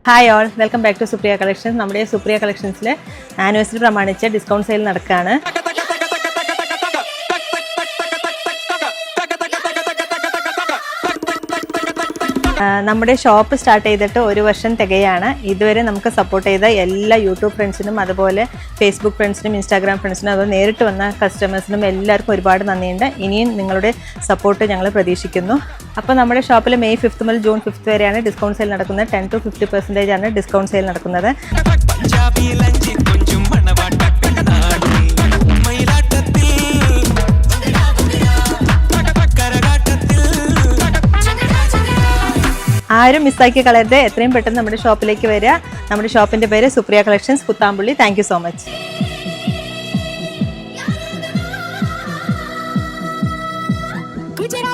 Hi all, welcome back to Supriya collections. നമ്മുടെ സുപ്രിയ കളക്ഷൻസിൽ anniversary പ്രമാണിച്ച് ഡിസ്കൗണ്ട് സെയിൽ നടക്കുകയാണ്. നമ്മുടെ ഷോപ്പ് സ്റ്റാർട്ട് ചെയ്തിട്ട് 1 വർഷം തികയാണ്. ഇതുവരെ നമുക്ക് സപ്പോർട്ട് ചെയ്ത എല്ലാ യൂട്യൂബ് ഫ്രണ്ട്സിനും, അതുപോലെ ഫേസ്ബുക്ക് ഫ്രണ്ട്സിനും, ഇൻസ്റ്റാഗ്രാം ഫ്രണ്ട്സിനും, അതുപോലെ നേരിട്ട് വന്ന കസ്റ്റമേഴ്സിനും എല്ലാവർക്കും ഒരുപാട് നന്ദിയുണ്ട്. ഇനിയും നിങ്ങളുടെ സപ്പോർട്ട് ഞങ്ങൾ പ്രതീക്ഷിക്കുന്നു. അപ്പോൾ നമ്മുടെ ഷോപ്പിൽ മെയ് 5 മുതൽ ജൂൺ 5 വരെയാണ് ഡിസ്കൗണ്ട് സെയിൽ നടക്കുന്നത്. 10 to 50% ആണ് ഡിസ്കൗണ്ട് സെയിൽ നടക്കുന്നത്. ആരും മിസ്സാക്കി കളയരുത്. എത്രയും പെട്ടെന്ന് നമ്മുടെ ഷോപ്പിലേക്ക് വരിക. നമ്മുടെ ഷോപ്പിൻ്റെ പേര് Supriya collections, Kuthampully. Thank you so much. Gujarat